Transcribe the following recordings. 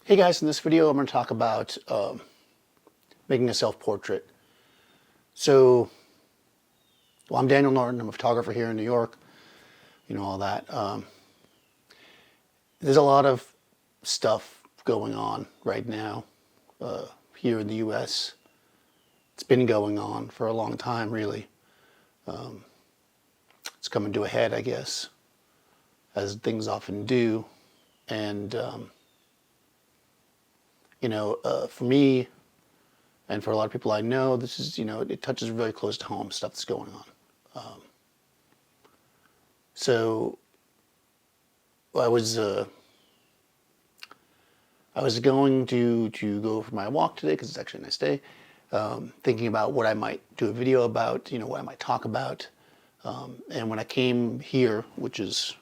Hey guys, in this video I'm going to talk about making a self-portrait. So, well, I'm Daniel Norton. I'm a photographer here in New York. You know, all that. There's a lot of stuff going on right now here in the US. It's been going on for a long time, really. It's coming to a head, I guess, as things often do. And for me, and for a lot of people I know, this is, it touches really close to home, stuff that's going on. So I was going to go for my walk today because it's actually a nice day, thinking about what I might do a video about, what I might talk about. And when I came here, which is,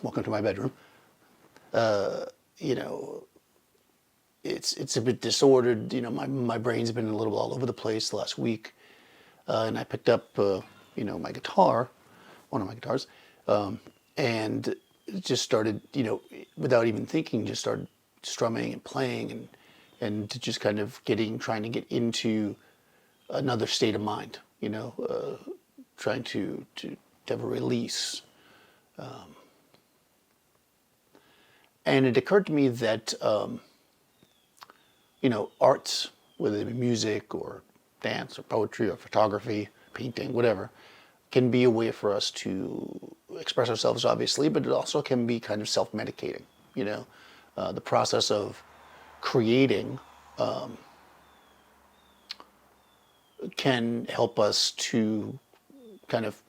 welcome to my bedroom, it's a bit disordered. My brain's been a little all over the place the last week. And I picked up, my guitar, one of my guitars, and just started, without even thinking, just started strumming and playing and just kind of trying to get into another state of mind, trying to have a release. And it occurred to me that, arts, whether it be music or dance or poetry or photography, painting, whatever, can be a way for us to express ourselves, obviously, but it also can be kind of self-medicating. The process of creating can help us to kind of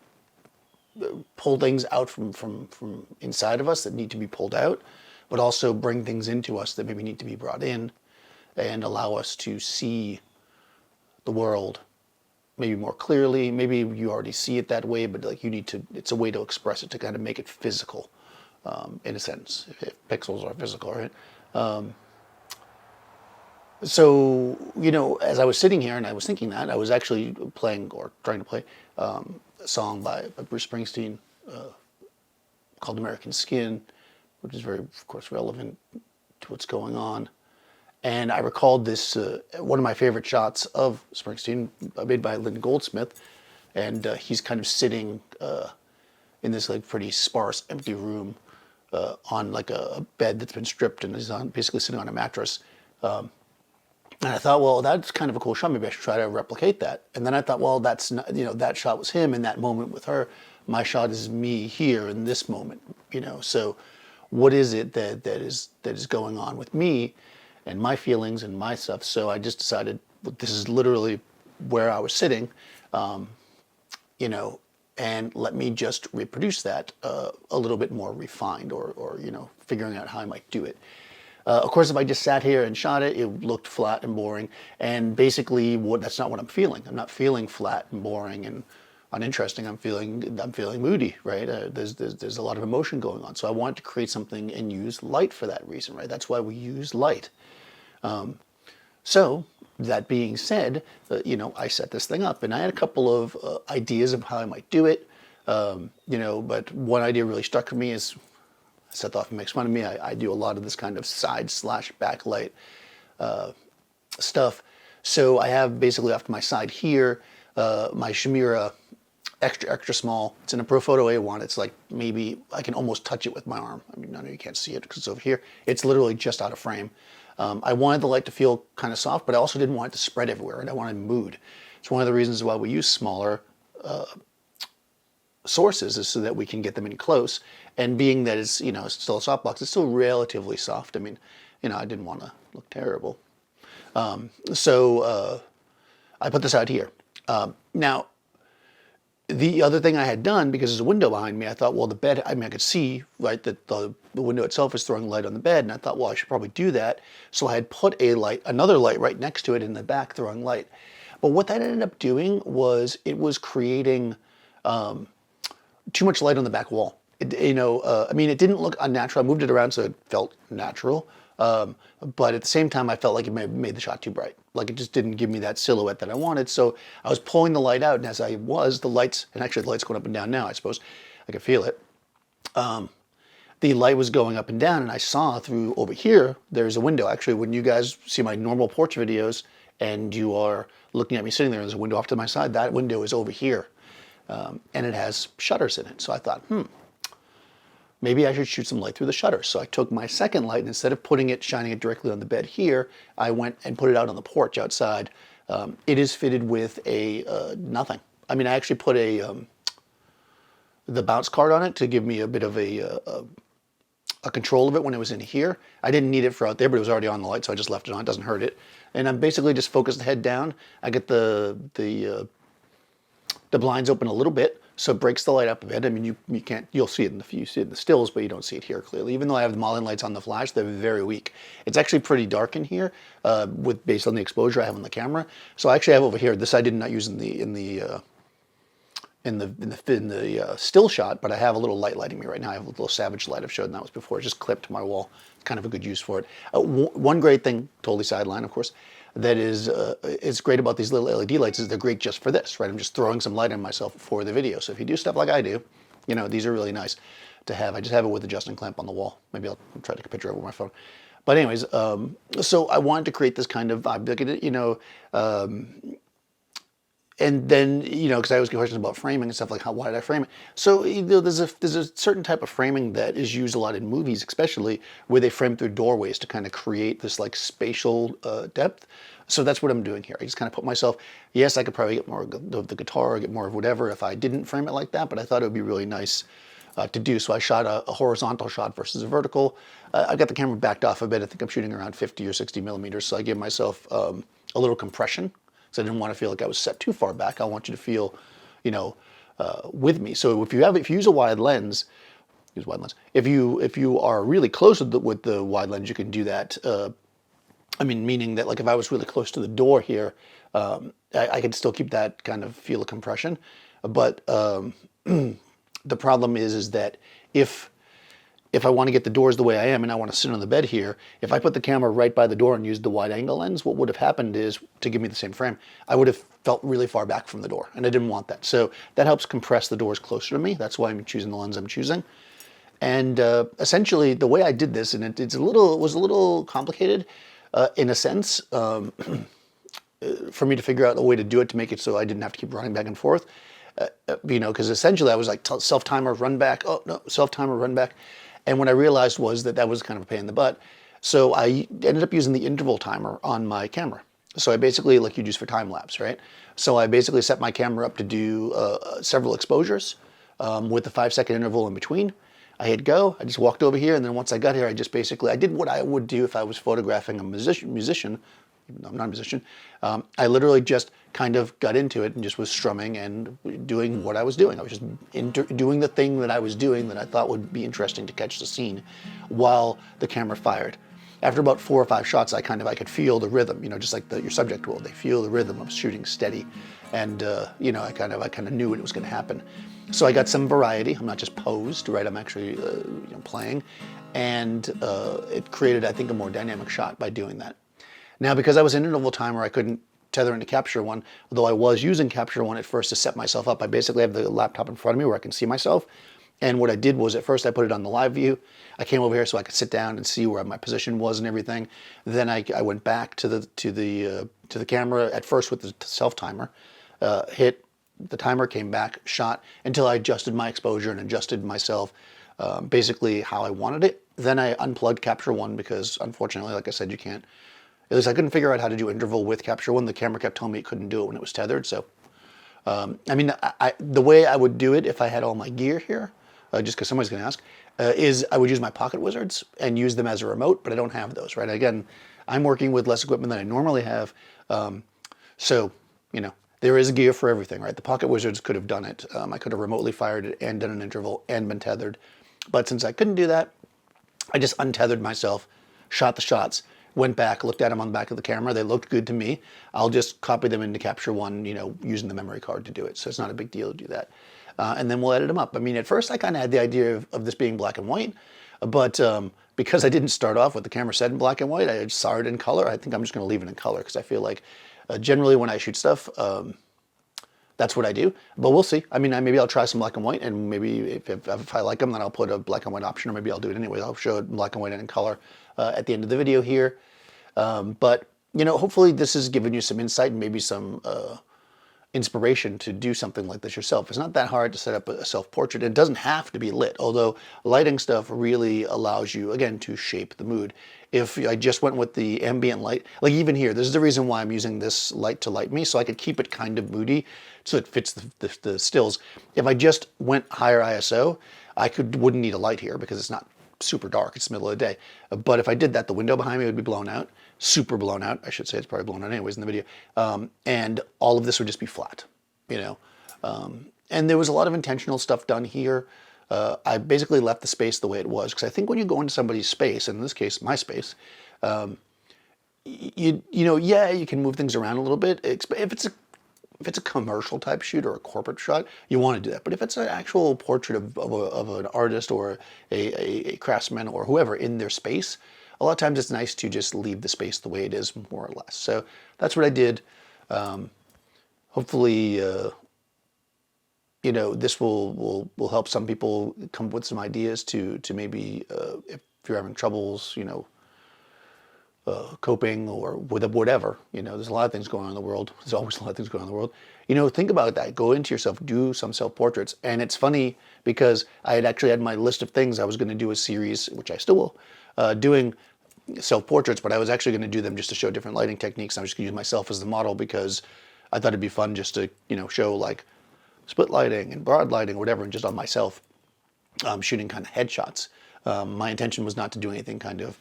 pull things out from inside of us that need to be pulled out, but also bring things into us that maybe need to be brought in and allow us to see the world maybe more clearly. Maybe you already see it that way, but it's a way to express it, to kind of make it physical, in a sense, if pixels are physical, right? So, as I was sitting here and I was thinking that, I was actually playing, or trying to play, a song by Bruce Springsteen called American Skin, which is very, of course, relevant to what's going on. And I recalled this, one of my favorite shots of Springsteen, made by Lynn Goldsmith, and he's kind of sitting in this pretty sparse, empty room on a bed that's been stripped, and he's basically sitting on a mattress. And I thought, well, that's kind of a cool shot. Maybe I should try to replicate that. And then I thought, well, that's not, that shot was him in that moment with her. My shot is me here in this moment. So what is it that is going on with me and my feelings and my stuff? So I just decided, this is literally where I was sitting, and let me just reproduce that a little bit more refined, or figuring out how I might do it. Of course, if I just sat here and shot it, it looked flat and boring. And basically, that's not what I'm feeling. I'm not feeling flat and boring and uninteresting. I'm feeling moody, right? There's a lot of emotion going on. So I wanted to create something and use light for that reason, right? That's why we use light. So that being said, I set this thing up, and I had a couple of ideas of how I might do it. But one idea really stuck with me. Is Seth often makes fun of me. I do a lot of this kind of side/backlight stuff. So I have basically off to my side here my Shimira extra small. It's in a Profoto A1. It's maybe I can almost touch it with my arm. I mean, I know you can't see it because it's over here. It's literally just out of frame. I wanted the light to feel kind of soft, but I also didn't want it to spread everywhere, and I wanted mood. It's one of the reasons why we use smaller sources, is so that we can get them in close. And being that it's, it's still a softbox, it's still relatively soft. I mean, I didn't want to look terrible. So I put this out here. Now, the other thing I had done, because there's a window behind me, I thought, well, the bed, I could see, right, that the window itself is throwing light on the bed, and I thought, well, I should probably do that. So I had put another light right next to it in the back, throwing light. But what that ended up doing was, it was creating too much light on the back wall. It didn't look unnatural. I moved it around so it felt natural. But at the same time, I felt like it may have made the shot too bright. It just didn't give me that silhouette that I wanted. So I was pulling the light out, and as I was, the lights, and actually the light's going up and down now, I suppose. I could feel it. the light was going up and down, and I saw through over here, there's a window. Actually, when you guys see my normal porch videos and you are looking at me sitting there, there's a window off to my side. That window is over here, and it has shutters in it. So I thought, maybe I should shoot some light through the shutters. So I took my second light, and instead of shining it directly on the bed here, I went and put it out on the porch outside. It is fitted with a nothing. I mean, I actually put the bounce card on it to give me a bit of a control of it when it was in here. I didn't need it for out there, but it was already on the light, so I just left it on. It doesn't hurt it. And I'm basically just focused the head down. I get the blinds open a little bit, so it breaks the light up a bit. I mean, you can't, you'll see it you see it in the stills, but you don't see it here clearly. Even though I have the modeling lights on the flash, they're very weak. It's actually pretty dark in here, based on the exposure I have on the camera. So I actually have over here, this I did not use in the still shot, but I have a little light lighting me right now. I have a little Savage light I've showed, that was before. It's just clipped to my wall. It's kind of a good use for it. One great thing, totally sideline, of course, that is great about these little LED lights is they're great just for this, right? I'm just throwing some light on myself for the video. So if you do stuff like I do, these are really nice to have. I just have it with the Justin clamp on the wall. Maybe I'll try to take a picture of it with my phone. But anyways, so I wanted to create this kind of vibe. Look at it, and then, because I always get questions about framing and stuff like why did I frame it? So, there's a certain type of framing that is used a lot in movies, especially where they frame through doorways to kind of create this like spatial depth. So that's what I'm doing here. I just kind of put myself, yes, I could probably get more of the guitar or get more of whatever if I didn't frame it like that, but I thought it would be really nice to do. So I shot a horizontal shot versus a vertical. I got the camera backed off a bit. I think I'm shooting around 50 or 60 millimeters. So I gave myself a little compression. So I didn't want to feel like I was set too far back. I want you to feel, with me. So if you use a wide lens, use wide lens. If you are really close with the wide lens, you can do that. Meaning that like if I was really close to the door here, I could still keep that kind of feel of compression. But the problem is that if I want to get the doors the way I am and I want to sit on the bed here, if I put the camera right by the door and used the wide angle lens, what would have happened is, to give me the same frame, I would have felt really far back from the door, and I didn't want that. So that helps compress the doors closer to me. That's why I'm choosing the lens I'm choosing. And essentially, the way I did this, and it was a little complicated in a sense, for me to figure out a way to do it to make it so I didn't have to keep running back and forth. Because essentially I was like self-timer, run back, oh no, self-timer, run back. And what I realized was that was kind of a pain in the butt. So I ended up using the interval timer on my camera. So I basically, like you'd use for time lapse, right? So I basically set my camera up to do several exposures with the 5-second interval in between. I hit go, I just walked over here, and then once I got here, I did what I would do if I was photographing a musician. I'm not a musician. I literally just kind of got into it and just was strumming and doing what I was doing. I was just doing the thing that I was doing that I thought would be interesting to catch the scene while the camera fired. After about 4 or 5 shots, I could feel the rhythm, just like your subject will. They feel the rhythm of shooting steady. And, I kind of knew it was going to happen. So I got some variety. I'm not just posed, right? I'm actually, playing. And it created, I think, a more dynamic shot by doing that. Now, because I was an interval timer, I couldn't tether into Capture One, although I was using Capture One at first to set myself up. I basically have the laptop in front of me where I can see myself. And what I did was, at first I put it on the live view. I came over here so I could sit down and see where my position was and everything. Then I went back to the camera at first with the self timer, hit the timer, came back, shot until I adjusted my exposure and adjusted myself basically how I wanted it. Then I unplugged Capture One because, unfortunately, like I said, you can't. At least I couldn't figure out how to do interval with Capture One. The camera kept telling me it couldn't do it when it was tethered. So, the way I would do it if I had all my gear here, just because somebody's going to ask, is I would use my pocket wizards and use them as a remote, but I don't have those, right? Again, I'm working with less equipment than I normally have. There is gear for everything, right? The pocket wizards could have done it. I could have remotely fired it and done an interval and been tethered. But since I couldn't do that, I just untethered myself, shot the shots, went back, looked at them on the back of the camera. They looked good to me. I'll just copy them into Capture One, using the memory card to do it. So it's not a big deal to do that. And then we'll edit them up. At first I kind of had the idea of this being black and white, but because I didn't start off with the camera set in black and white, I saw it in color. I think I'm just going to leave it in color because I feel like generally when I shoot stuff, the that's what I do. But we'll see. I mean, maybe I'll try some black and white, and maybe if I like them, then I'll put a black and white option, or maybe I'll do it anyway. I'll show it in black and white and in color at the end of the video here. But hopefully this has given you some insight and maybe some inspiration to do something like this yourself. It's not that hard to set up a self-portrait. It doesn't have to be lit, although lighting stuff really allows you, again, to shape the mood. If I just went with the ambient light, like even here, this is the reason why I'm using this light to light me, so I could keep it kind of moody so it fits the stills. If I just went higher ISO, wouldn't need a light here because it's not super dark. It's the middle of the day. But if I did that, the window behind me would be blown out, super blown out. I should say it's probably blown out anyways in the video. And all of this would just be flat, and there was a lot of intentional stuff done here. I basically left the space the way it was because I think when you go into somebody's space, and in this case, my space, you can move things around a little bit. If it's a commercial type shoot or a corporate shot, you want to do that. But if it's an actual portrait of an artist or a craftsman or whoever in their space, a lot of times it's nice to just leave the space the way it is, more or less. So that's what I did. Hopefully, this will help some people come up with some ideas to maybe, if you're having troubles, coping or with whatever, there's a lot of things going on in the world. There's always a lot of things going on in the world. Think about that. Go into yourself, do some self-portraits. And it's funny because I had actually had my list of things I was going to do a series, which I still will, doing self-portraits, but I was actually going to do them just to show different lighting techniques. I'm just going to use myself as the model because I thought it'd be fun just to, show like split lighting and broad lighting or whatever, and just on myself, shooting kind of headshots. My intention was not to do anything kind of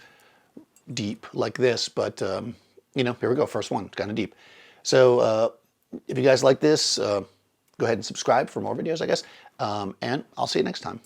deep like this, but here we go, first one, kind of deep. So if you guys like this, go ahead and subscribe for more videos, I guess, and I'll see you next time.